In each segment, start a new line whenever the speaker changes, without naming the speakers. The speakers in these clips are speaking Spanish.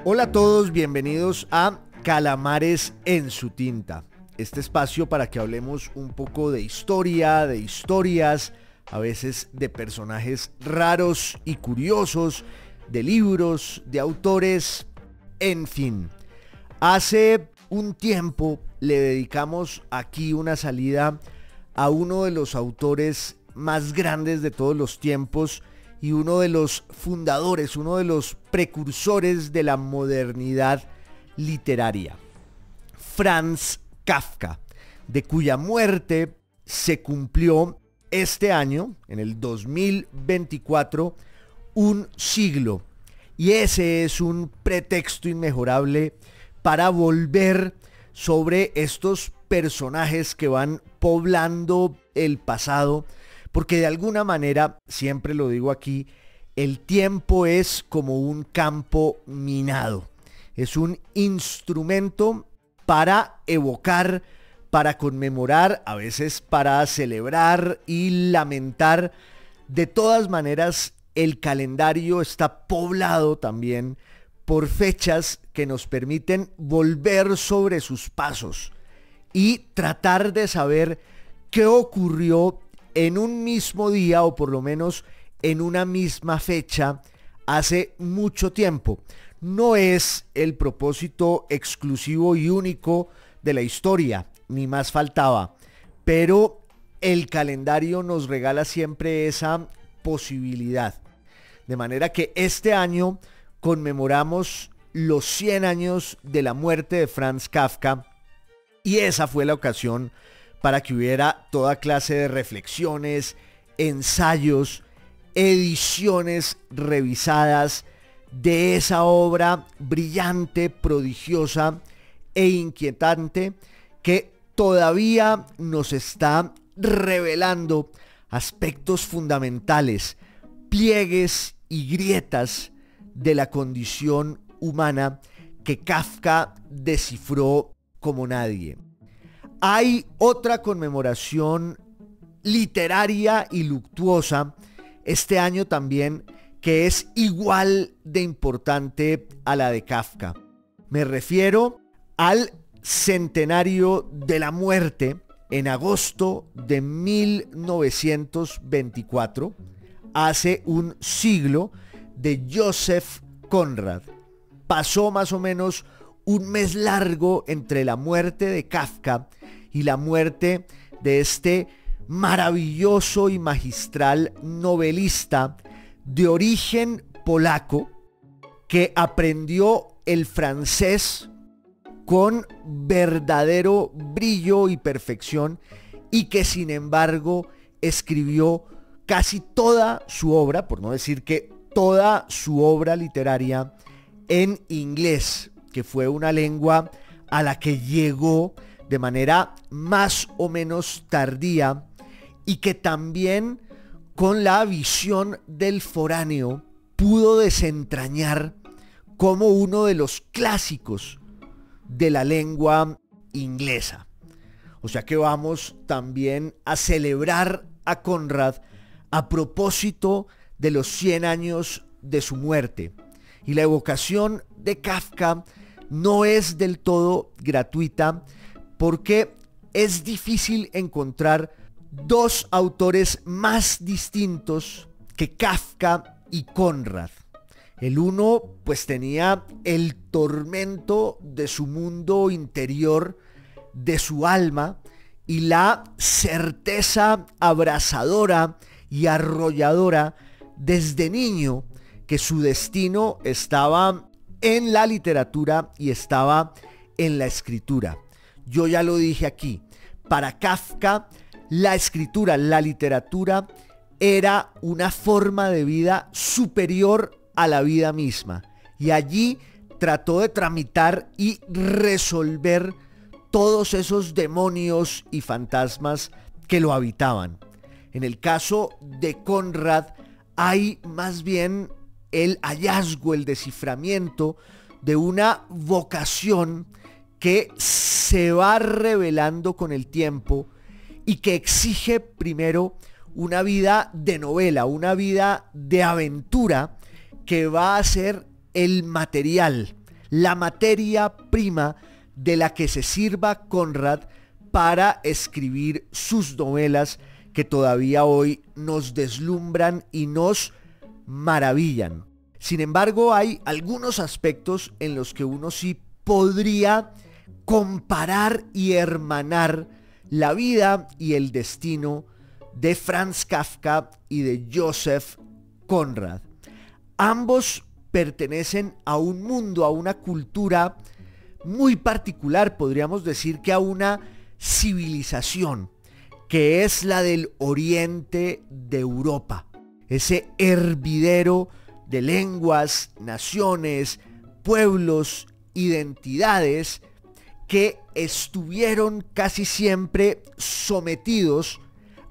Hola a todos, bienvenidos a Calamares en su tinta. Este espacio para que hablemos un poco de historia, de historias, a veces de personajes raros y curiosos, de libros, de autores, en fin. Hace un tiempo le dedicamos aquí una salida a uno de los autores más grandes de todos los tiempos y uno de los fundadores, uno de los precursores de la modernidad literaria, Franz Kafka, de cuya muerte se cumplió este año, en el 2024, un siglo. Y ese es un pretexto inmejorable para volver sobre estos personajes que van poblando el pasado, porque de alguna manera, siempre lo digo aquí, el tiempo es como un campo minado. Es un instrumento para evocar, para conmemorar, a veces para celebrar y lamentar. De todas maneras, el calendario está poblado también por fechas que nos permiten volver sobre sus pasos y tratar de saber qué ocurrió en un mismo día, o por lo menos en una misma fecha, hace mucho tiempo. No es el propósito exclusivo y único de la historia, ni más faltaba, pero el calendario nos regala siempre esa posibilidad. De manera que este año conmemoramos los 100 años de la muerte de Franz Kafka, y esa fue la ocasión para que hubiera toda clase de reflexiones, ensayos, ediciones revisadas de esa obra brillante, prodigiosa e inquietante que todavía nos está revelando aspectos fundamentales, pliegues y grietas de la condición humana que Kafka descifró como nadie. Hay otra conmemoración literaria y luctuosa este año también, que es igual de importante a la de Kafka. Me refiero al centenario de la muerte en agosto de 1924, hace un siglo, de Joseph Conrad. Pasó más o menos un mes largo entre la muerte de Kafka y la muerte de este maravilloso y magistral novelista de origen polaco que aprendió el francés con verdadero brillo y perfección, y que sin embargo escribió casi toda su obra, por no decir que toda su obra literaria, en inglés, que fue una lengua a la que llegó de manera más o menos tardía, y que también con la visión del foráneo pudo desentrañar como uno de los clásicos de la lengua inglesa. O sea que vamos también a celebrar a Conrad a propósito de los 100 años de su muerte. Y la evocación de Kafka no es del todo gratuita, porque es difícil encontrar dos autores más distintos que Kafka y Conrad. El uno pues tenía el tormento de su mundo interior, de su alma, y la certeza abrasadora y arrolladora desde niño que su destino estaba en la literatura y estaba en la escritura. Yo ya lo dije aquí, para Kafka la escritura, la literatura, era una forma de vida superior a la vida misma, y allí trató de tramitar y resolver todos esos demonios y fantasmas que lo habitaban. En el caso de Conrad hay más bien el hallazgo, el desciframiento de una vocación que se va revelando con el tiempo y que exige primero una vida de novela, una vida de aventura que va a ser el material, la materia prima de la que se sirva Conrad para escribir sus novelas que todavía hoy nos deslumbran y nos maravillan. Sin embargo, hay algunos aspectos en los que uno sí podría comparar y hermanar la vida y el destino de Franz Kafka y de Joseph Conrad. Ambos pertenecen a un mundo, a una cultura muy particular, podríamos decir que a una civilización, que es la del oriente de Europa, ese hervidero de lenguas, naciones, pueblos, identidades que estuvieron casi siempre sometidos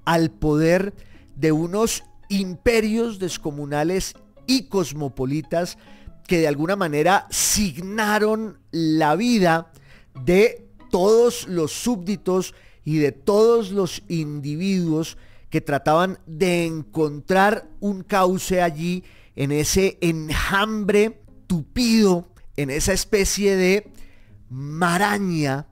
al poder de unos imperios descomunales y cosmopolitas que de alguna manera signaron la vida de todos los súbditos y de todos los individuos que trataban de encontrar un cauce allí en ese enjambre tupido, en esa especie de maraña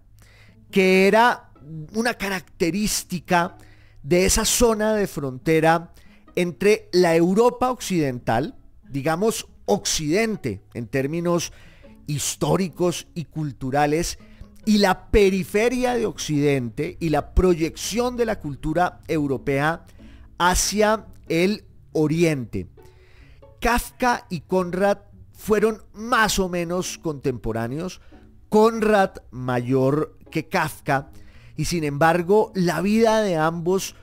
que era una característica de esa zona de frontera entre la Europa occidental, digamos occidente en términos históricos y culturales, y la periferia de Occidente y la proyección de la cultura europea hacia el Oriente. Kafka y Conrad fueron más o menos contemporáneos, Conrad mayor que Kafka, y sin embargo la vida de ambos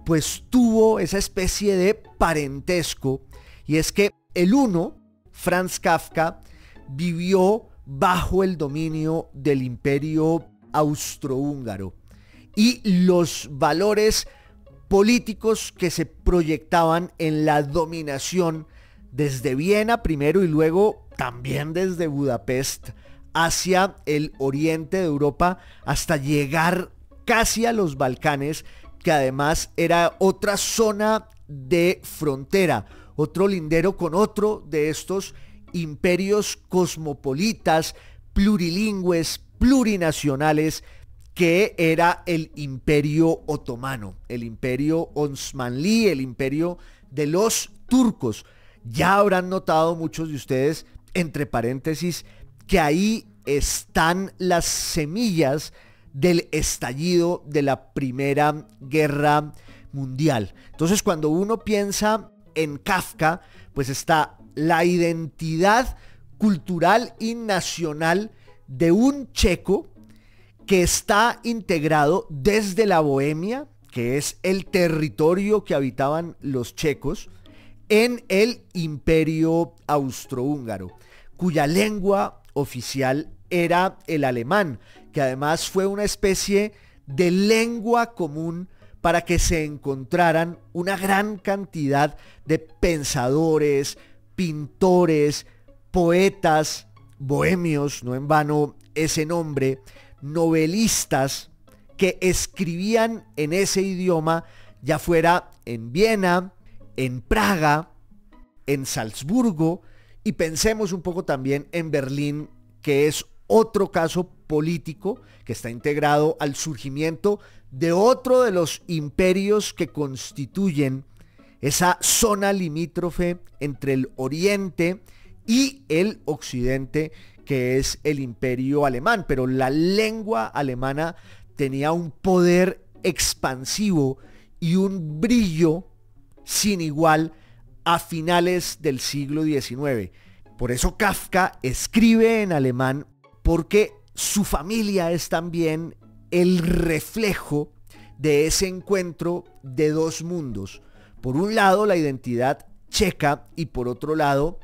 pues tuvo esa especie de parentesco, y es que el uno, Franz Kafka, vivió bajo el dominio del imperio austrohúngaro y los valores políticos que se proyectaban en la dominación desde Viena primero y luego también desde Budapest hacia el oriente de Europa hasta llegar casi a los Balcanes, que además era otra zona de frontera, otro lindero con otro de estos imperios cosmopolitas, plurilingües, plurinacionales, que era el imperio otomano, el imperio Osmanlí, el imperio de los turcos. Ya habrán notado muchos de ustedes, entre paréntesis, que ahí están las semillas del estallido de la Primera Guerra Mundial. Entonces, cuando uno piensa en Kafka, pues está la identidad cultural y nacional de un checo que está integrado desde la Bohemia, que es el territorio que habitaban los checos, en el imperio austrohúngaro, cuya lengua oficial era el alemán, que además fue una especie de lengua común para que se encontraran una gran cantidad de pensadores, pintores, poetas, bohemios, no en vano ese nombre, novelistas que escribían en ese idioma, ya fuera en Viena, en Praga, en Salzburgo, y pensemos un poco también en Berlín, que es otro caso político que está integrado al surgimiento de otro de los imperios que constituyen esa zona limítrofe entre el oriente y el occidente, que es el imperio alemán. Pero la lengua alemana tenía un poder expansivo y un brillo sin igual a finales del siglo XIX. Por eso Kafka escribe en alemán, porque su familia es también el reflejo de ese encuentro de dos mundos. Por un lado, la identidad checa, y por otro lado,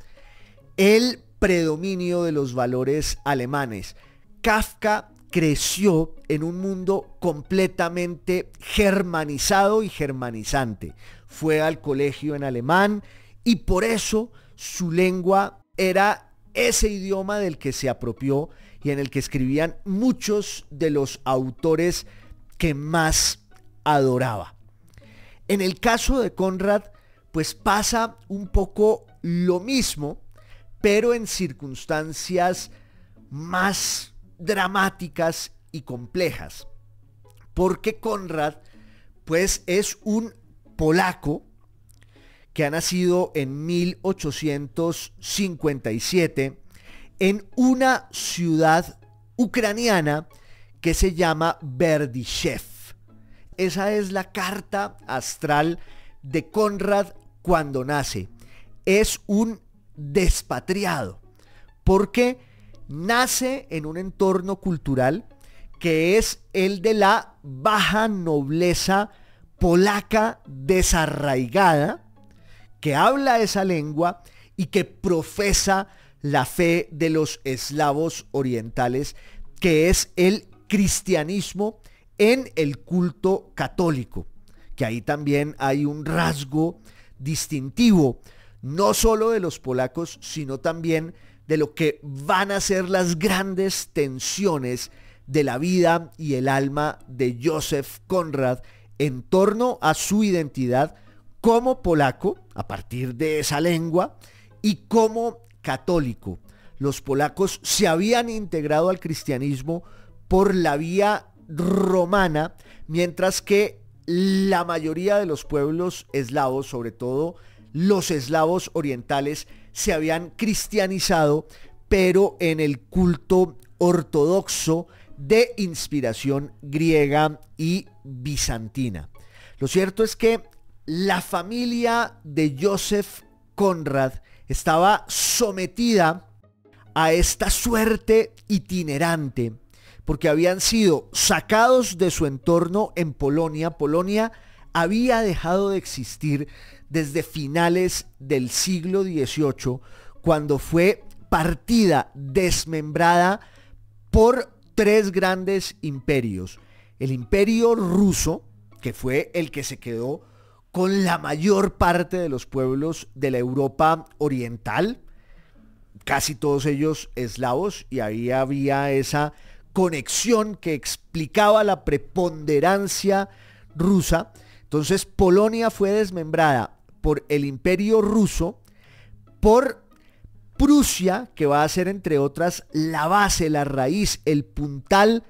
el predominio de los valores alemanes. Kafka creció en un mundo completamente germanizado y germanizante. Fue al colegio en alemán y por eso su lengua era ese idioma del que se apropió y en el que escribían muchos de los autores que más adoraba. En el caso de Conrad, pues pasa un poco lo mismo, pero en circunstancias más dramáticas y complejas, porque Konrad pues es un polaco que ha nacido en 1857 en una ciudad ucraniana que se llama Berdyshev. Esa es la carta astral de Konrad cuando nace. Es un despatriado, porque nace en un entorno cultural que es el de la baja nobleza polaca desarraigada, que habla esa lengua y que profesa la fe de los eslavos orientales, que es el cristianismo en el culto católico, que ahí también hay un rasgo distintivo, no solo de los polacos, sino también de lo que van a ser las grandes tensiones de la vida y el alma de Józef Konrad en torno a su identidad como polaco, a partir de esa lengua, y como católico. Los polacos se habían integrado al cristianismo por la vía romana, mientras que la mayoría de los pueblos eslavos, sobre todo los eslavos orientales, se habían cristianizado, pero en el culto ortodoxo de inspiración griega y bizantina. Lo cierto es que la familia de Józef Konrad estaba sometida a esta suerte itinerante, porque habían sido sacados de su entorno en Polonia. Polonia había dejado de existir desde finales del siglo XVIII, cuando fue partida, desmembrada por tres grandes imperios. El imperio ruso, que fue el que se quedó con la mayor parte de los pueblos de la Europa oriental, casi todos ellos eslavos, y ahí había esa conexión que explicaba la preponderancia rusa. Entonces Polonia fue desmembrada por el imperio ruso, por Prusia, que va a ser entre otras la base, la raíz, el puntal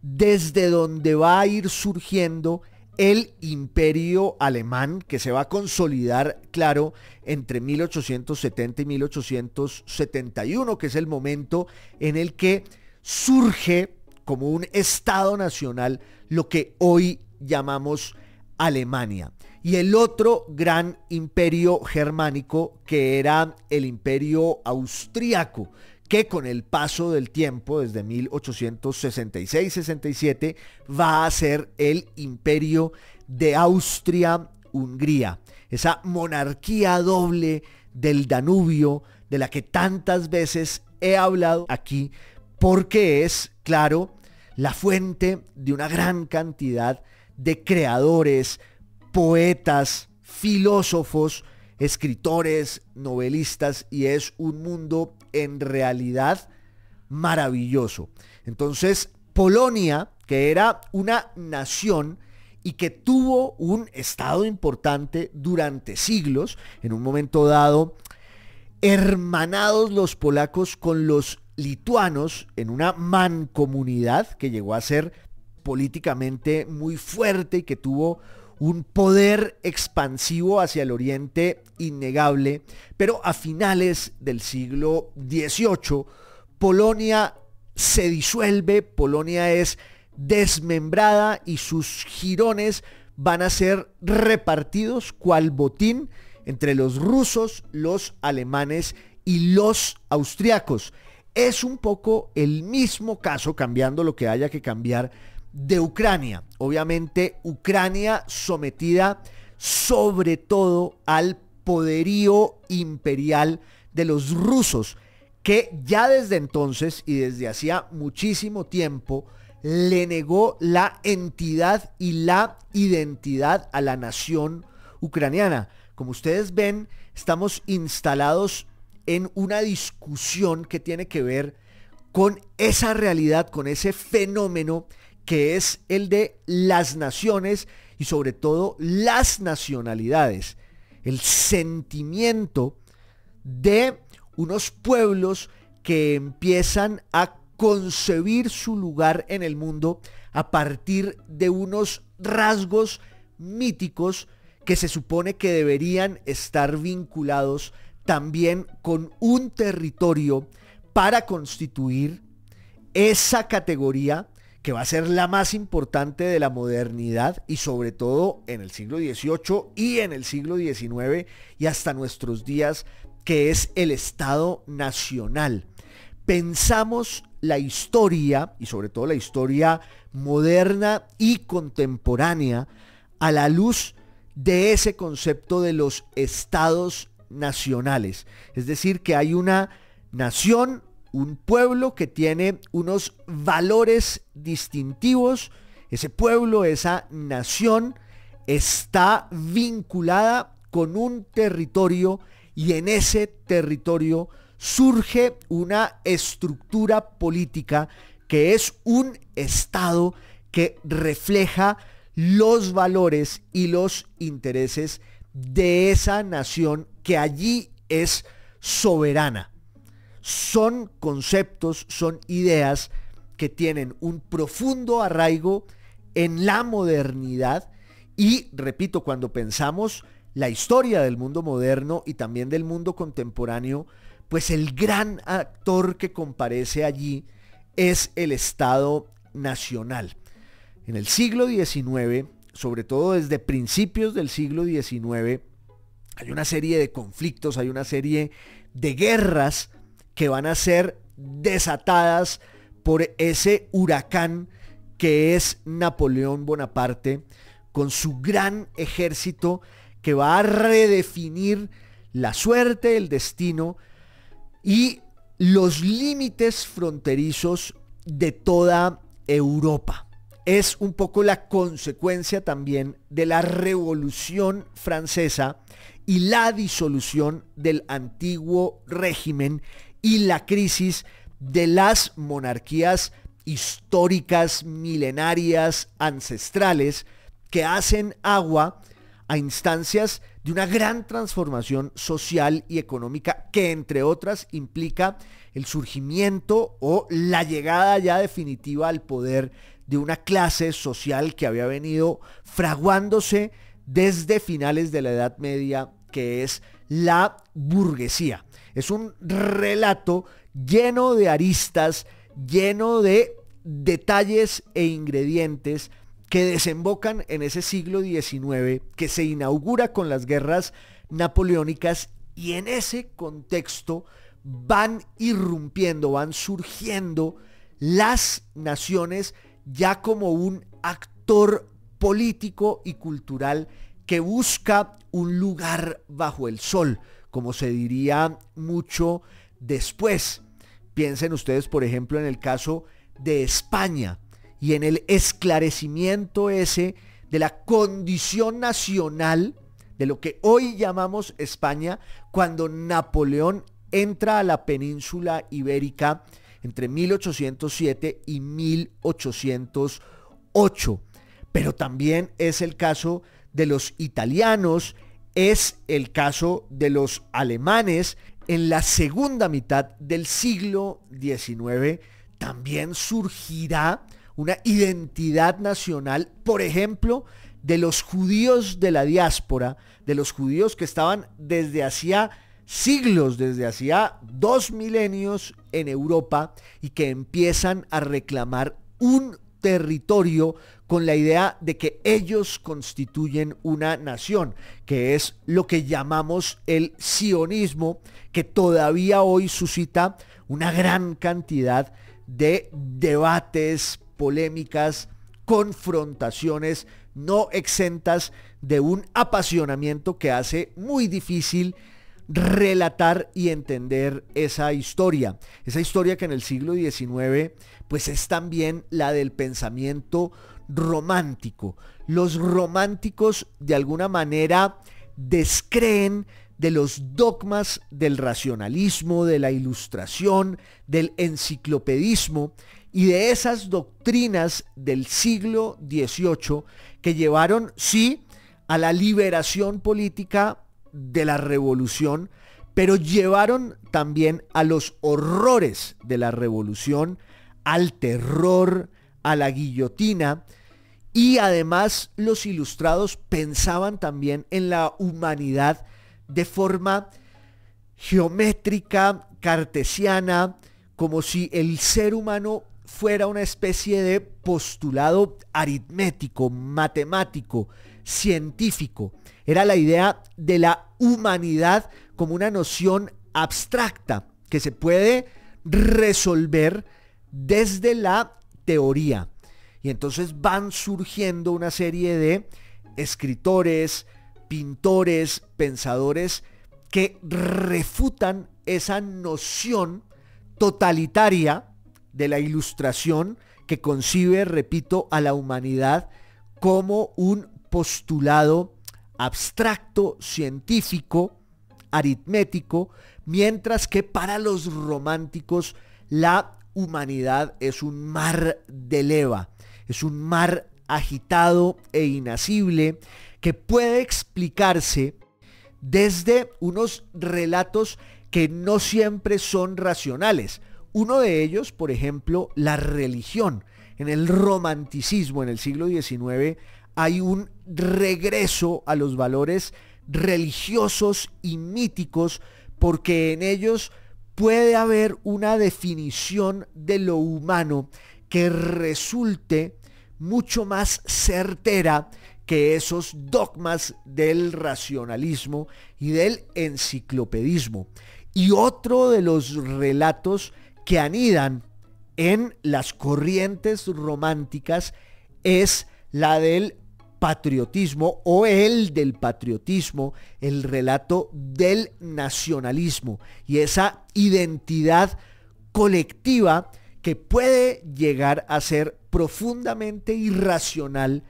desde donde va a ir surgiendo el imperio alemán, que se va a consolidar, claro, entre 1870 y 1871, que es el momento en el que surge como un estado nacional lo que hoy llamamos Alemania. Y el otro gran imperio germánico, que era el imperio austríaco, que con el paso del tiempo, desde 1866-67, va a ser el imperio de Austria-Hungría, esa monarquía doble del Danubio, de la que tantas veces he hablado aquí, porque es, claro, la fuente de una gran cantidad de creadores, poetas, filósofos, escritores, novelistas, y es un mundo en realidad maravilloso. Entonces, Polonia, que era una nación y que tuvo un estado importante durante siglos, en un momento dado, hermanados los polacos con los lituanos en una mancomunidad que llegó a ser políticamente muy fuerte y que tuvo un poder expansivo hacia el oriente innegable, pero a finales del siglo XVIII, Polonia se disuelve, Polonia es desmembrada y sus jirones van a ser repartidos cual botín entre los rusos, los alemanes y los austriacos. Es un poco el mismo caso, cambiando lo que haya que cambiar, de Ucrania. Obviamente Ucrania sometida sobre todo al poderío imperial de los rusos, que ya desde entonces y desde hacía muchísimo tiempo le negó la entidad y la identidad a la nación ucraniana. Como ustedes ven, estamos instalados en una discusión que tiene que ver con esa realidad, con ese fenómeno que es el de las naciones y sobre todo las nacionalidades, el sentimiento de unos pueblos que empiezan a concebir su lugar en el mundo a partir de unos rasgos míticos que se supone que deberían estar vinculados también con un territorio para constituir esa categoría que va a ser la más importante de la modernidad y sobre todo en el siglo XVIII y en el siglo XIX y hasta nuestros días, que es el Estado Nacional. Pensamos la historia y sobre todo la historia moderna y contemporánea a la luz de ese concepto de los estados nacionales. Es decir, que hay una nación, un pueblo que tiene unos valores distintivos. Ese pueblo, esa nación, está vinculada con un territorio y en ese territorio surge una estructura política que es un estado que refleja los valores y los intereses de esa nación que allí es soberana. Son conceptos, son ideas que tienen un profundo arraigo en la modernidad y, repito, cuando pensamos la historia del mundo moderno y también del mundo contemporáneo, pues el gran actor que comparece allí es el Estado Nacional. En el siglo XIX, sobre todo desde principios del siglo XIX, hay una serie de conflictos, hay una serie de guerras que van a ser desatadas por ese huracán que es Napoleón Bonaparte, con su gran ejército que va a redefinir la suerte, el destino y los límites fronterizos de toda Europa. Es un poco la consecuencia también de la Revolución Francesa y la disolución del antiguo régimen y la crisis de las monarquías históricas, milenarias, ancestrales, que hacen agua a instancias de una gran transformación social y económica que, entre otras, implica el surgimiento o la llegada ya definitiva al poder de una clase social que había venido fraguándose desde finales de la Edad Media, que es la burguesía. Es un relato lleno de aristas, lleno de detalles e ingredientes que desembocan en ese siglo XIX que se inaugura con las guerras napoleónicas, y en ese contexto van irrumpiendo, van surgiendo las naciones ya como un actor político y cultural que busca un lugar bajo el sol, como se diría mucho después. Piensen ustedes, por ejemplo, en el caso de España y en el esclarecimiento ese de la condición nacional de lo que hoy llamamos España, cuando Napoleón entra a la península ibérica entre 1807 y 1808. Pero también es el caso de los italianos, es el caso de los alemanes. En la segunda mitad del siglo XIX también surgirá una identidad nacional, por ejemplo, de los judíos de la diáspora, de los judíos que estaban desde hacía siglos, desde hacía 2 milenios en Europa, y que empiezan a reclamar un territorio con la idea de que ellos constituyen una nación, que es lo que llamamos el sionismo, que todavía hoy suscita una gran cantidad de debates, polémicas, confrontaciones no exentas de un apasionamiento que hace muy difícil relatar y entender esa historia que en el siglo XIX pues es también la del pensamiento romántico. Los románticos de alguna manera descreen de los dogmas del racionalismo, de la ilustración, del enciclopedismo y de esas doctrinas del siglo XVIII que llevaron, sí, a la liberación política de la revolución, pero llevaron también a los horrores de la revolución, al terror, a la guillotina. Y además los ilustrados pensaban también en la humanidad de forma geométrica, cartesiana, como si el ser humano fuera una especie de postulado aritmético, matemático, científico. Era la idea de la humanidad como una noción abstracta que se puede resolver desde la teoría. Y entonces van surgiendo una serie de escritores, pintores, pensadores que refutan esa noción totalitaria de la ilustración que concibe, repito, a la humanidad como un postulado abstracto, científico, aritmético, mientras que para los románticos la humanidad es un mar de leva, es un mar agitado e inacible que puede explicarse desde unos relatos que no siempre son racionales. Uno de ellos, por ejemplo, la religión. En el romanticismo, en el siglo XIX, hay un regreso a los valores religiosos y míticos, porque en ellos puede haber una definición de lo humano que resulte mucho más certera que esos dogmas del racionalismo y del enciclopedismo. Y otro de los relatos que anidan en las corrientes románticas es la del patriotismo o el del patriotismo, el relato del nacionalismo y esa identidad colectiva que puede llegar a ser profundamente irracional,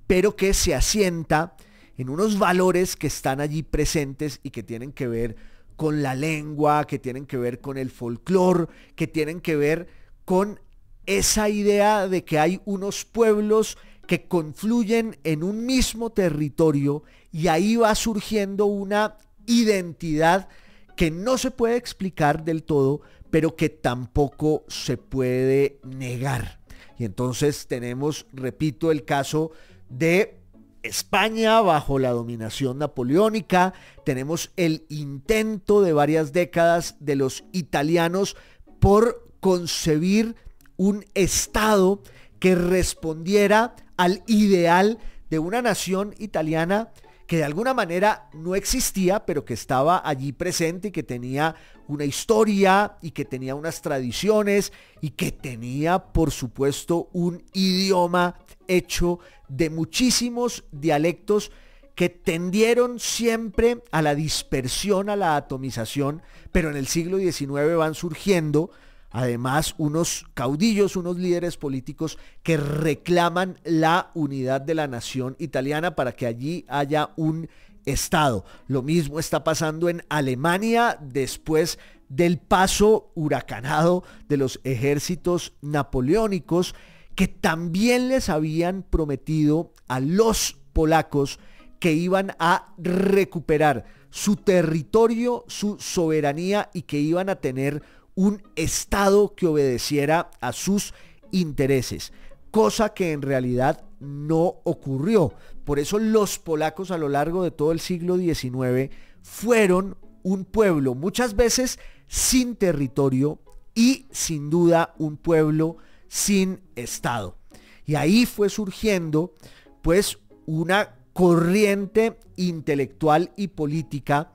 pero que se asienta en unos valores que están allí presentes y que tienen que ver con la lengua, que tienen que ver con el folclore, que tienen que ver con esa idea de que hay unos pueblos que confluyen en un mismo territorio y ahí va surgiendo una identidad que no se puede explicar del todo, pero que tampoco se puede negar. Y entonces tenemos, repito, el caso de España bajo la dominación napoleónica, tenemos el intento de varias décadas de los italianos por concebir un Estado que respondiera al ideal de una nación italiana que de alguna manera no existía, pero que estaba allí presente y que tenía una historia y que tenía unas tradiciones y que tenía, por supuesto, un idioma hecho de muchísimos dialectos que tendieron siempre a la dispersión, a la atomización, pero en el siglo XIX van surgiendo además unos caudillos, unos líderes políticos que reclaman la unidad de la nación italiana para que allí haya un Estado. Lo mismo está pasando en Alemania después del paso huracanado de los ejércitos napoleónicos, que también les habían prometido a los polacos que iban a recuperar su territorio, su soberanía y que iban a tener un Estado que obedeciera a sus intereses, cosa que en realidad no ocurrió. Por eso los polacos a lo largo de todo el siglo XIX fueron un pueblo muchas veces sin territorio y sin duda un pueblo sin Estado. Y ahí fue surgiendo pues una corriente intelectual y política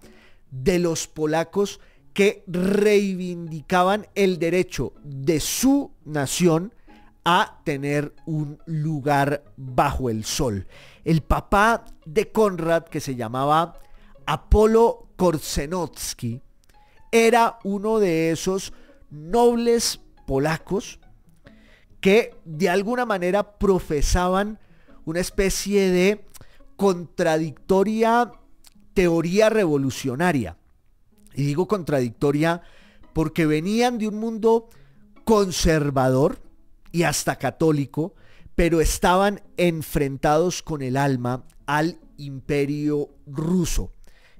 de los polacos que reivindicaban el derecho de su nación a tener un lugar bajo el sol. El papá de Konrad, que se llamaba Apolo Korzenowski, era uno de esos nobles polacos que de alguna manera profesaban una especie de contradictoria teoría revolucionaria. Y digo contradictoria porque venían de un mundo conservador y hasta católico, pero estaban enfrentados con el alma al imperio ruso,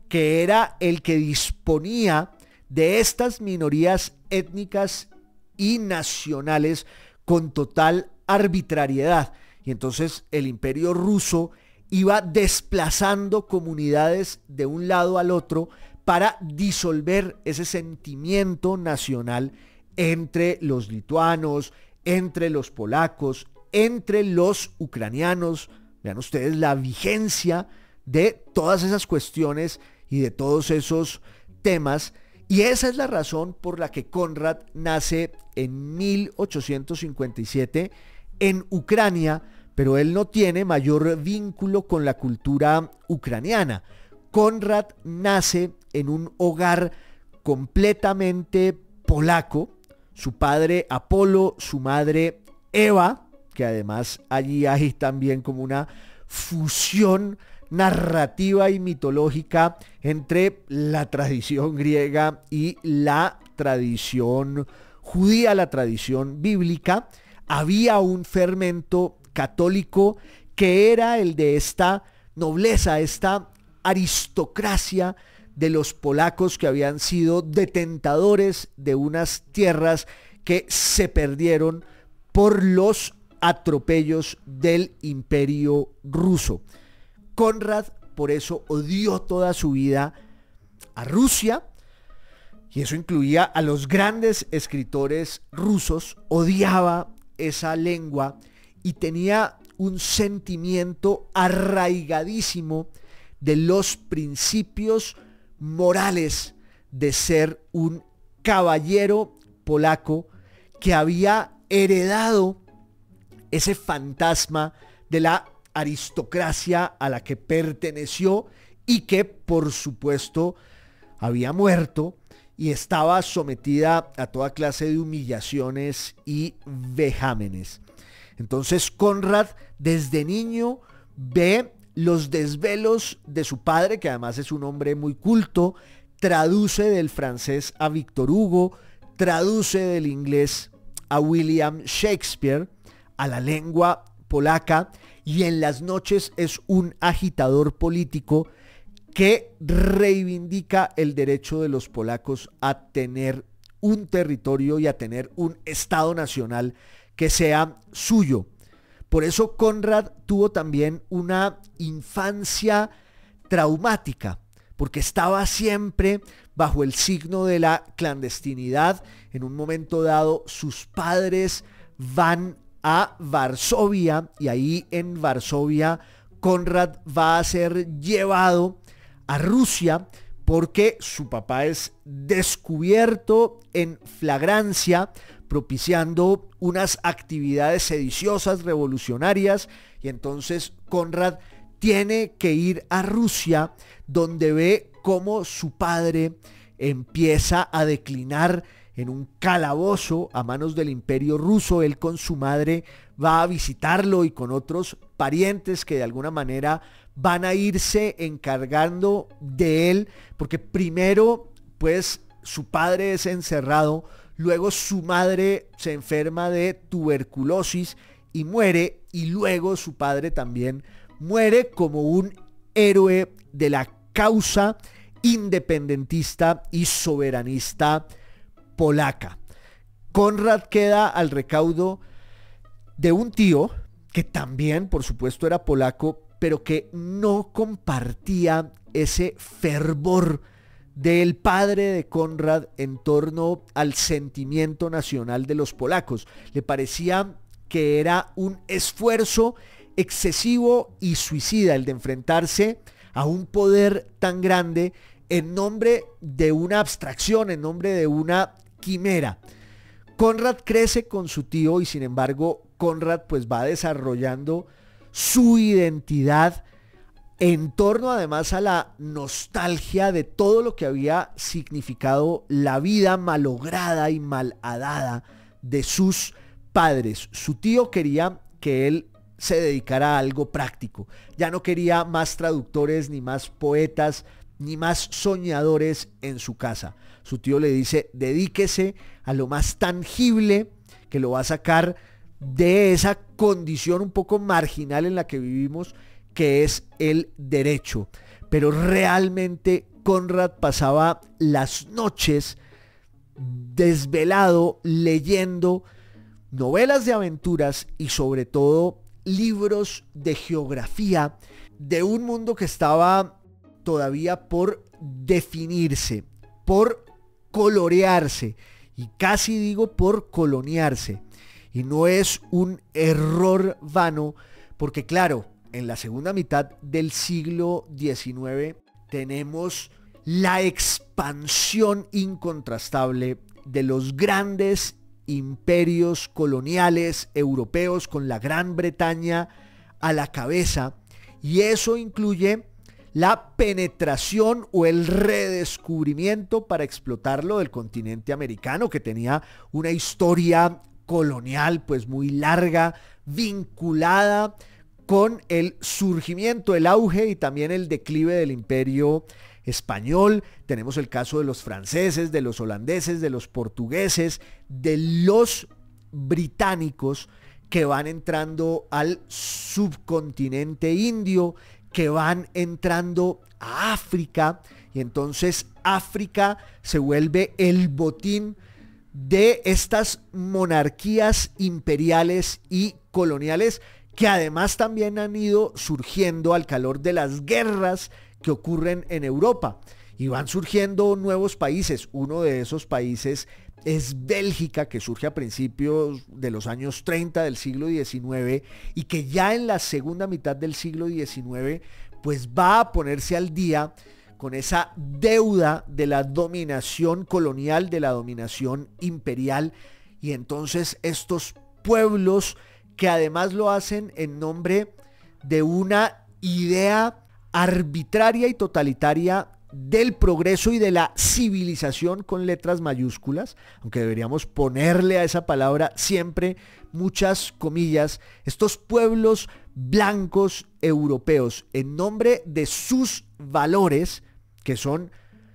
que era el que disponía de estas minorías étnicas y nacionales con total arbitrariedad. Y entonces el imperio ruso iba desplazando comunidades de un lado al otro para disolver ese sentimiento nacional entre los lituanos, entre los polacos, entre los ucranianos. Vean ustedes la vigencia de todas esas cuestiones y de todos esos temas. Y esa es la razón por la que Konrad nace en 1857 en Ucrania, pero él no tiene mayor vínculo con la cultura ucraniana. Konrad nace en un hogar completamente polaco. Su padre Apolo, su madre Eva, que además allí hay también como una fusión narrativa y mitológica entre la tradición griega y la tradición judía, la tradición bíblica. Había un fermento católico que era el de esta nobleza, esta aristocracia de los polacos que habían sido detentadores de unas tierras que se perdieron por los atropellos del imperio ruso. Konrad por eso odió toda su vida a Rusia, y eso incluía a los grandes escritores rusos. Odiaba esa lengua y tenía un sentimiento arraigadísimo de los principios morales de ser un caballero polaco que había heredado ese fantasma de la aristocracia a la que perteneció y que por supuesto había muerto y estaba sometida a toda clase de humillaciones y vejámenes. Entonces Konrad desde niño ve los desvelos de su padre, que además es un hombre muy culto, traduce del francés a Víctor Hugo, traduce del inglés a William Shakespeare, a la lengua polaca, y en las noches es un agitador político que reivindica el derecho de los polacos a tener un territorio y a tener un Estado nacional que sea suyo. Por eso Konrad tuvo también una infancia traumática, porque estaba siempre bajo el signo de la clandestinidad. En un momento dado sus padres van a Varsovia y ahí en Varsovia Konrad va a ser llevado a Rusia porque su papá es descubierto en flagrancia propiciando unas actividades sediciosas revolucionarias, y entonces Konrad tiene que ir a Rusia, donde ve cómo su padre empieza a declinar en un calabozo a manos del imperio ruso. Él con su madre va a visitarlo y con otros parientes que de alguna manera van a irse encargando de él, porque primero pues su padre es encerrado, luego su madre se enferma de tuberculosis y muere, y luego su padre también muere como un héroe de la causa independentista y soberanista polaca. Konrad queda al recaudo de un tío que también, por supuesto, era polaco, pero que no compartía ese fervor del padre de Konrad en torno al sentimiento nacional de los polacos. Le parecía que era un esfuerzo excesivo y suicida el de enfrentarse a un poder tan grande en nombre de una abstracción, en nombre de una quimera. Konrad crece con su tío y sin embargo Konrad pues va desarrollando su identidad en torno además a la nostalgia de todo lo que había significado la vida malograda y malhadada de sus padres. Su tío quería que él se dedicara a algo práctico. Ya no quería más traductores, ni más poetas, ni más soñadores en su casa. Su tío le dice: dedíquese a lo más tangible que lo va a sacar de esa condición un poco marginal en la que vivimos, que es el derecho. Pero realmente Konrad pasaba las noches desvelado leyendo novelas de aventuras y sobre todo libros de geografía de un mundo que estaba todavía por definirse, por colorearse y casi digo por coloniarse. Y no es un error vano porque claro, en la segunda mitad del siglo XIX tenemos la expansión incontrastable de los grandes imperios coloniales europeos con la Gran Bretaña a la cabeza, y eso incluye la penetración o el redescubrimiento para explotarlo del continente americano, que tenía una historia colonial pues muy larga, vinculada con el surgimiento, el auge y también el declive del imperio español. Tenemos el caso de los franceses, de los holandeses, de los portugueses, de los británicos que van entrando al subcontinente indio, que van entrando a África, y entonces África se vuelve el botín de estas monarquías imperiales y coloniales que además también han ido surgiendo al calor de las guerras que ocurren en Europa, y van surgiendo nuevos países. Uno de esos países es Bélgica, que surge a principios de los años 30 del siglo XIX y que ya en la segunda mitad del siglo XIX pues va a ponerse al día con esa deuda de la dominación colonial, de la dominación imperial, y entonces estos pueblos que además lo hacen en nombre de una idea arbitraria y totalitaria del progreso y de la civilización con letras mayúsculas, aunque deberíamos ponerle a esa palabra siempre muchas comillas, estos pueblos blancos europeos en nombre de sus valores, que son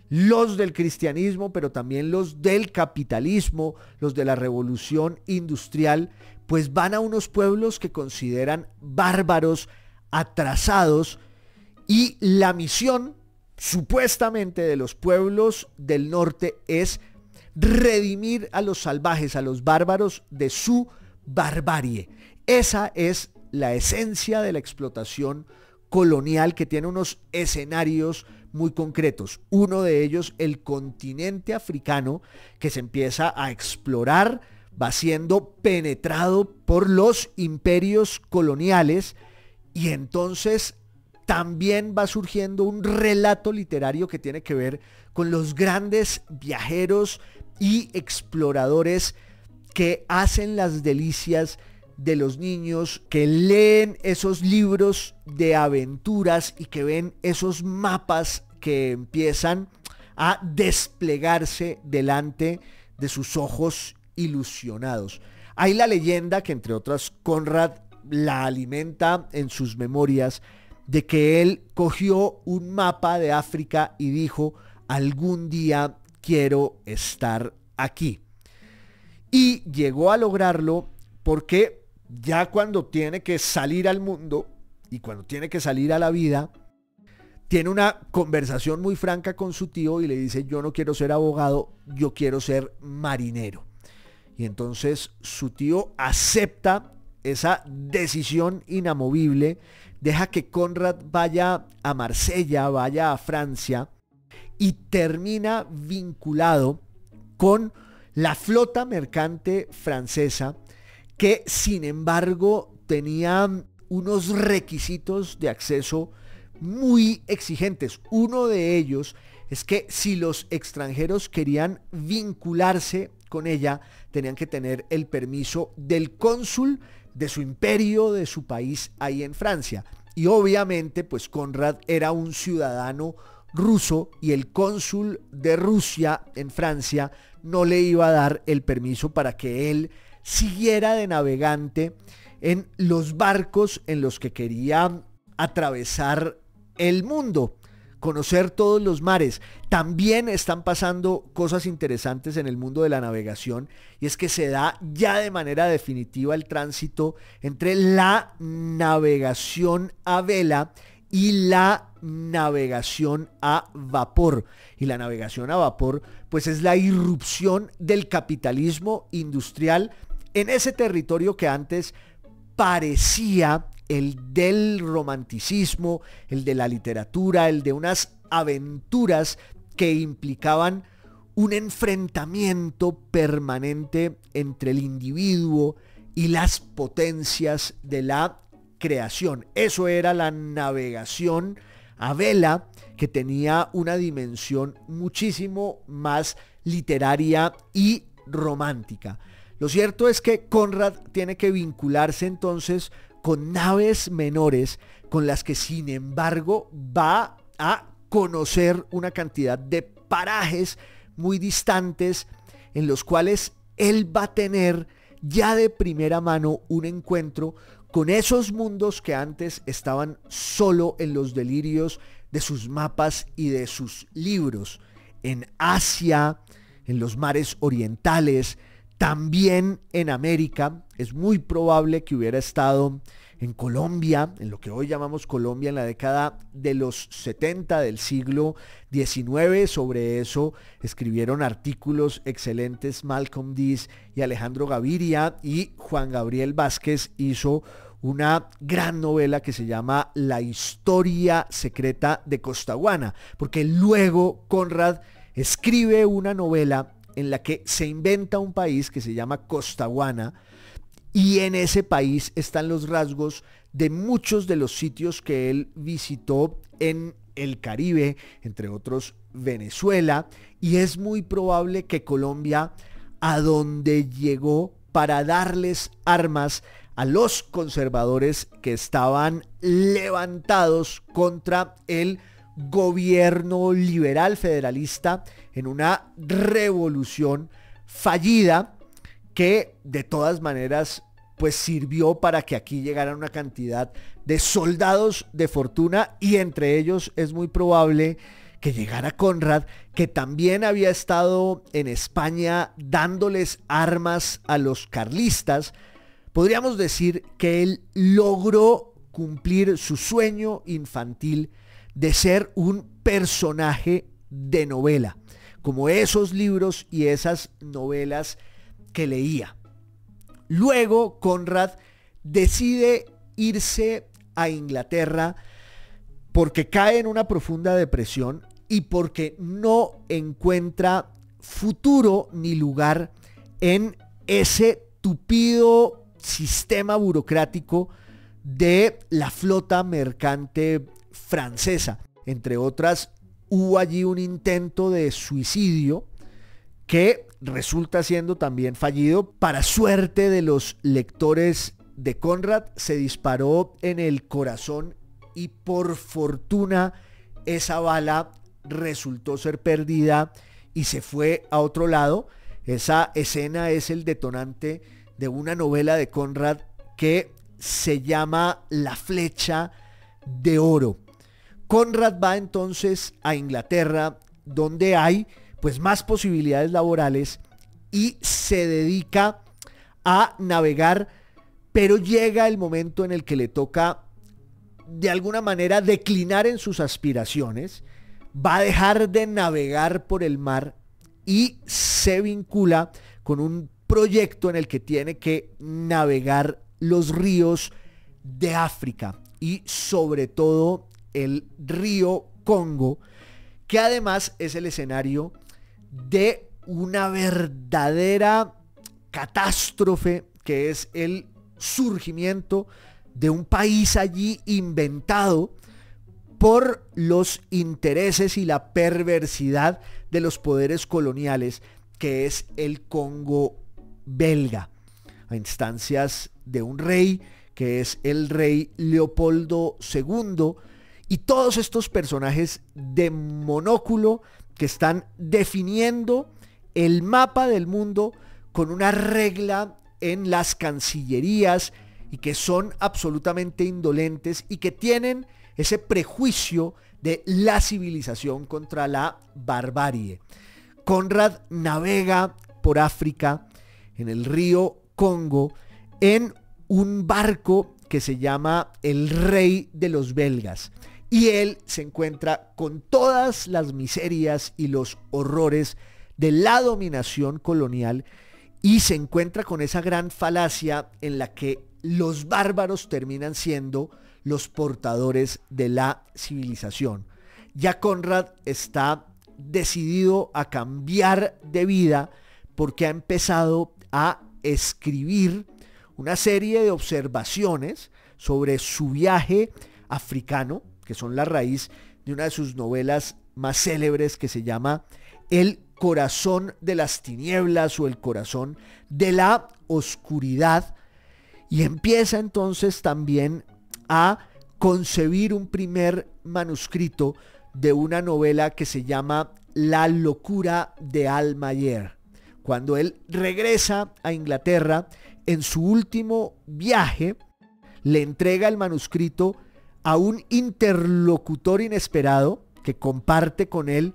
los del cristianismo, pero también los del capitalismo, los de la revolución industrial, pues van a unos pueblos que consideran bárbaros, atrasados, y la misión supuestamente de los pueblos del norte es redimir a los salvajes, a los bárbaros de su barbarie. Esa es la esencia de la explotación colonial, que tiene unos escenarios muy concretos. Uno de ellos, el continente africano, que se empieza a explorar, va siendo penetrado por los imperios coloniales, y entonces también va surgiendo un relato literario que tiene que ver con los grandes viajeros y exploradores que hacen las delicias de los niños, que leen esos libros de aventuras y que ven esos mapas que empiezan a desplegarse delante de sus ojos ilusionados. Hay la leyenda, que entre otras Conrad la alimenta en sus memorias, de que él cogió un mapa de África y dijo: algún día quiero estar aquí. Y llegó a lograrlo porque ya cuando tiene que salir al mundo y cuando tiene que salir a la vida, tiene una conversación muy franca con su tío y le dice: yo no quiero ser abogado, yo quiero ser marinero. Y entonces su tío acepta esa decisión inamovible, deja que Conrad vaya a Marsella, vaya a Francia, y termina vinculado con la flota mercante francesa, que sin embargo tenía unos requisitos de acceso muy exigentes. Uno de ellos es que si los extranjeros querían vincularse con ella, tenían que tener el permiso del cónsul de su imperio, de su país ahí en Francia. Y obviamente pues Conrad era un ciudadano ruso, y el cónsul de Rusia en Francia no le iba a dar el permiso para que él siguiera de navegante en los barcos en los que quería atravesar el mundo, conocer todos los mares. También están pasando cosas interesantes en el mundo de la navegación, y es que se da ya de manera definitiva el tránsito entre la navegación a vela y la navegación a vapor. Y la navegación a vapor pues es la irrupción del capitalismo industrial en ese territorio que antes parecía el del romanticismo, el de la literatura, el de unas aventuras que implicaban un enfrentamiento permanente entre el individuo y las potencias de la creación. Eso era la navegación a vela, que tenía una dimensión muchísimo más literaria y romántica. Lo cierto es que Conrad tiene que vincularse entonces con naves menores, con las que sin embargo va a conocer una cantidad de parajes muy distantes, en los cuales él va a tener ya de primera mano un encuentro con esos mundos que antes estaban solo en los delirios de sus mapas y de sus libros. En Asia, en los mares orientales, también en América. Es muy probable que hubiera estado en Colombia, en lo que hoy llamamos Colombia, en la década de los 70 del siglo XIX. Sobre eso escribieron artículos excelentes Malcolm Dees y Alejandro Gaviria, y Juan Gabriel Vázquez hizo una gran novela que se llama La historia secreta de Costaguana, porque luego Conrad escribe una novela en la que se inventa un país que se llama Costaguana, y en ese país están los rasgos de muchos de los sitios que él visitó en el Caribe, entre otros Venezuela, y es muy probable que Colombia, a donde llegó para darles armas a los conservadores que estaban levantados contra el gobierno liberal federalista en una revolución fallida, que de todas maneras pues sirvió para que aquí llegara una cantidad de soldados de fortuna, y entre ellos es muy probable que llegara Conrad, que también había estado en España dándoles armas a los carlistas. Podríamos decir que él logró cumplir su sueño infantil de ser un personaje de novela, como esos libros y esas novelas que leía. Luego Conrad decide irse a Inglaterra porque cae en una profunda depresión y porque no encuentra futuro ni lugar en ese tupido sistema burocrático de la flota mercante francesa. Entre otras, hubo allí un intento de suicidio que resulta siendo también fallido. Para suerte de los lectores de Conrad, se disparó en el corazón y por fortuna esa bala resultó ser perdida y se fue a otro lado. Esa escena es el detonante de una novela de Conrad que se llama La flecha de oro. Conrad va entonces a Inglaterra, donde hay pues más posibilidades laborales, y se dedica a navegar, pero llega el momento en el que le toca de alguna manera declinar en sus aspiraciones. Va a dejar de navegar por el mar y se vincula con un proyecto en el que tiene que navegar los ríos de África, y sobre todo el río Congo, que además es el escenario de una verdadera catástrofe, que es el surgimiento de un país allí inventado por los intereses y la perversidad de los poderes coloniales, que es el Congo belga, a instancias de un rey que es el rey Leopoldo II, y todos estos personajes de monóculo que están definiendo el mapa del mundo con una regla en las cancillerías, y que son absolutamente indolentes y que tienen ese prejuicio de la civilización contra la barbarie. Conrad navega por África en el río Congo en un barco que se llama el Rey de los Belgas, y él se encuentra con todas las miserias y los horrores de la dominación colonial, y se encuentra con esa gran falacia en la que los bárbaros terminan siendo los portadores de la civilización. Ya Conrad está decidido a cambiar de vida porque ha empezado a escribir una serie de observaciones sobre su viaje africano, que son la raíz de una de sus novelas más célebres que se llama El corazón de las tinieblas o El corazón de la oscuridad, y empieza entonces también a concebir un primer manuscrito de una novela que se llama La locura de Almayer. Cuando él regresa a Inglaterra en su último viaje, le entrega el manuscrito a un interlocutor inesperado que comparte con él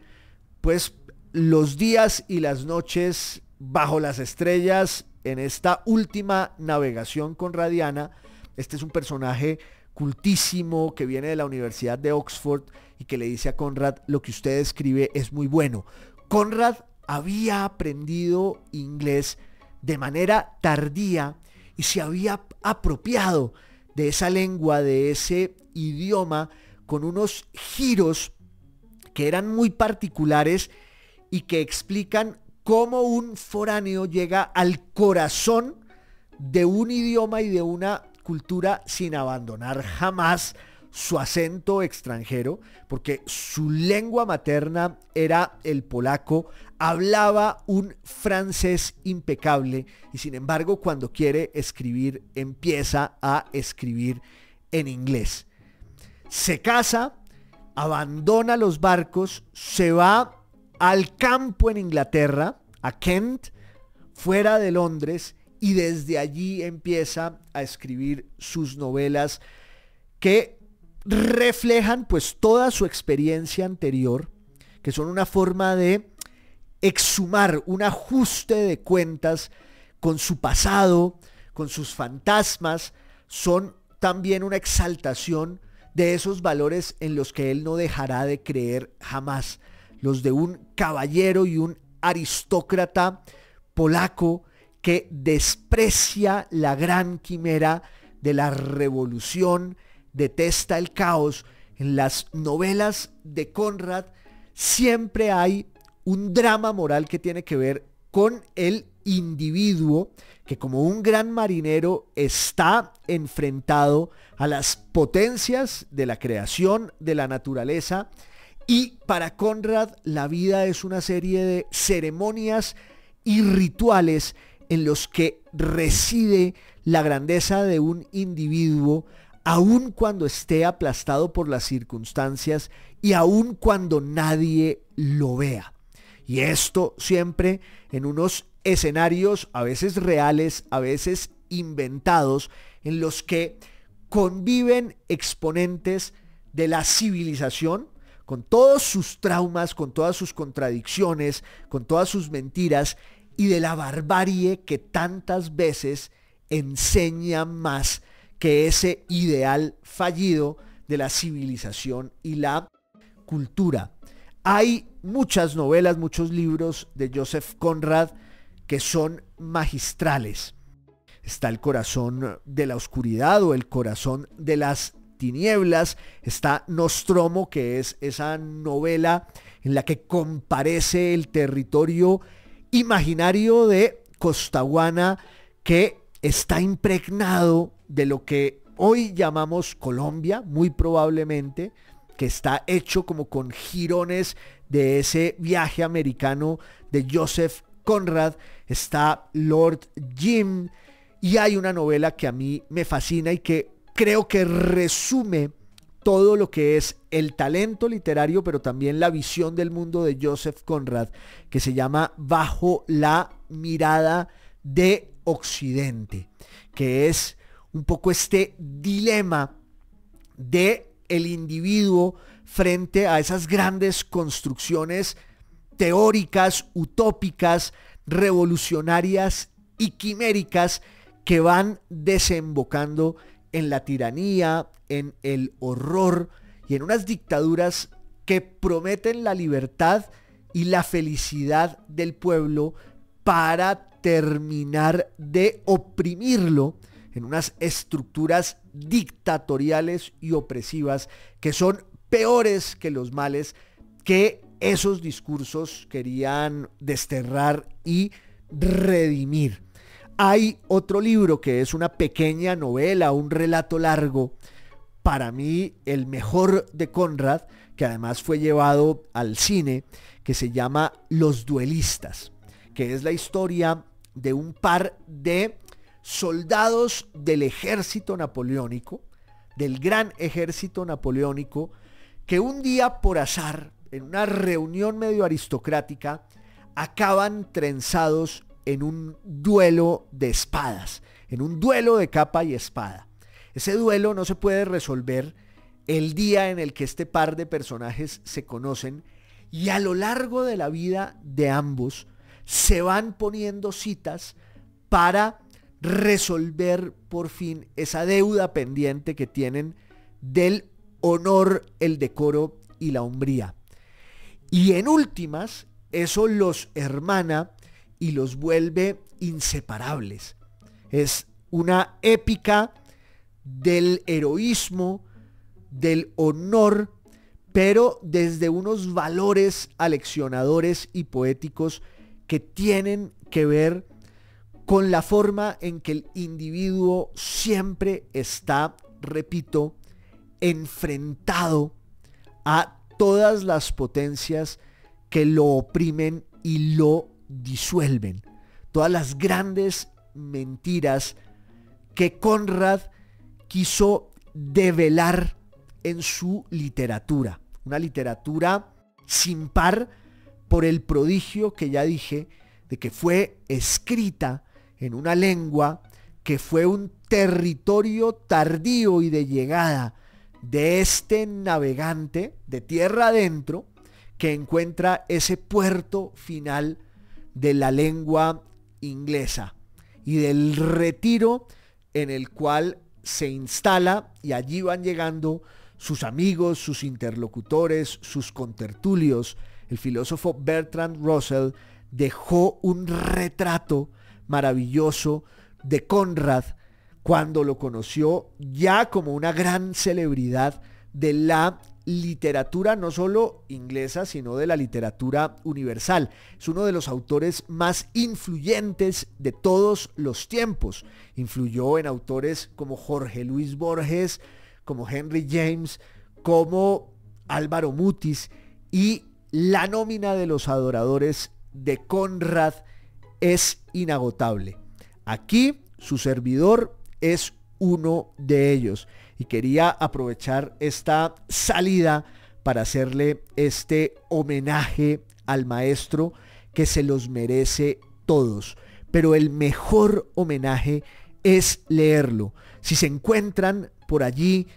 pues los días y las noches bajo las estrellas en esta última navegación conradiana. Este es un personaje cultísimo que viene de la Universidad de Oxford y que le dice a Conrad: lo que usted escribe es muy bueno. Conrad había aprendido inglés de manera tardía y se había apropiado de esa lengua, de ese idioma, con unos giros que eran muy particulares y que explican cómo un foráneo llega al corazón de un idioma y de una cultura sin abandonar jamás su acento extranjero, porque su lengua materna era el polaco, hablaba un francés impecable y sin embargo cuando quiere escribir empieza a escribir en inglés. Se casa, abandona los barcos, se va al campo en Inglaterra, a Kent, fuera de Londres, y desde allí empieza a escribir sus novelas que reflejan pues toda su experiencia anterior, que son una forma de exhumar, un ajuste de cuentas con su pasado, con sus fantasmas. Son también una exaltación de esos valores en los que él no dejará de creer jamás, los de un caballero y un aristócrata polaco que desprecia la gran quimera de la revolución, detesta el caos. En las novelas de Conrad siempre hay un drama moral que tiene que ver con el individuo que, como un gran marinero, está enfrentado a las potencias de la creación, de la naturaleza. Y para Conrad la vida es una serie de ceremonias y rituales en los que reside la grandeza de un individuo, aun cuando esté aplastado por las circunstancias y aun cuando nadie lo vea. Y esto siempre en unos escenarios a veces reales, a veces inventados, en los que conviven exponentes de la civilización, con todos sus traumas, con todas sus contradicciones, con todas sus mentiras, y de la barbarie que tantas veces enseña más que ese ideal fallido de la civilización y la cultura. Hay muchas novelas, muchos libros de Joseph Conrad que son magistrales. Está El corazón de la oscuridad o El corazón de las tinieblas. Está Nostromo, que es esa novela en la que comparece el territorio imaginario de Costaguana, que está impregnado de lo que hoy llamamos Colombia, muy probablemente, que está hecho como con jirones de ese viaje americano de Joseph Conrad. Está Lord Jim, y hay una novela que a mí me fascina y que creo que resume todo lo que es el talento literario, pero también la visión del mundo de Joseph Conrad, que se llama Bajo la mirada de Occidente, que es un poco este dilema de el individuo frente a esas grandes construcciones teóricas, utópicas, revolucionarias y quiméricas que van desembocando en la tiranía, en el horror y en unas dictaduras que prometen la libertad y la felicidad del pueblo para terminar de oprimirlo en unas estructuras dictatoriales y opresivas que son peores que los males que esos discursos querían desterrar y redimir. Hay otro libro que es una pequeña novela, un relato largo, para mí el mejor de Conrad, que además fue llevado al cine, que se llama Los Duelistas, que es la historia de un par de soldados del ejército napoleónico, del gran ejército napoleónico, que un día por azar, en una reunión medio aristocrática, acaban trenzados en un duelo de espadas, en un duelo de capa y espada. Ese duelo no se puede resolver el día en el que este par de personajes se conocen, y a lo largo de la vida de ambos se van poniendo citas para resolver por fin esa deuda pendiente que tienen del honor, el decoro y la hombría. Y en últimas, eso los hermana y los vuelve inseparables. Es una épica del heroísmo, del honor, pero desde unos valores aleccionadores y poéticos que tienen que ver con la forma en que el individuo siempre está, repito, enfrentado a todas las potencias que lo oprimen y lo disuelven. Todas las grandes mentiras que Conrad quiso develar en su literatura. Una literatura sin par por el prodigio que ya dije de que fue escrita en una lengua que fue un territorio tardío y de llegada de este navegante de tierra adentro que encuentra ese puerto final de la lengua inglesa y del retiro en el cual se instala, y allí van llegando sus amigos, sus interlocutores, sus contertulios. El filósofo Bertrand Russell dejó un retrato maravilloso de Conrad cuando lo conoció ya como una gran celebridad de la literatura no solo inglesa, sino de la literatura universal. Es uno de los autores más influyentes de todos los tiempos. Influyó en autores como Jorge Luis Borges, como Henry James, como Álvaro Mutis, y la nómina de los adoradores de Conrad es inagotable. Aquí su servidor es uno de ellos, y quería aprovechar esta salida para hacerle este homenaje al maestro que se los merece todos. Pero el mejor homenaje es leerlo. Si se encuentran por allí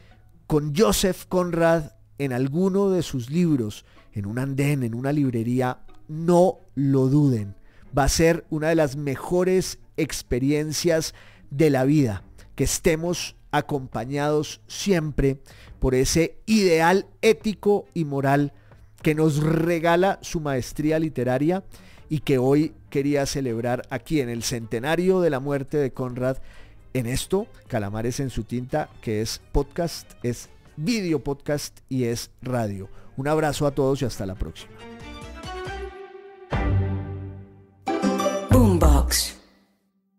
con Joseph Conrad en alguno de sus libros, en un andén, en una librería, no lo duden. Va a ser una de las mejores experiencias de la vida, que estemos acompañados siempre por ese ideal ético y moral que nos regala su maestría literaria y que hoy quería celebrar aquí en el centenario de la muerte de Conrad, en esto, Calamares en su tinta, que es podcast, es video podcast y es radio. Un abrazo a todos y hasta la próxima.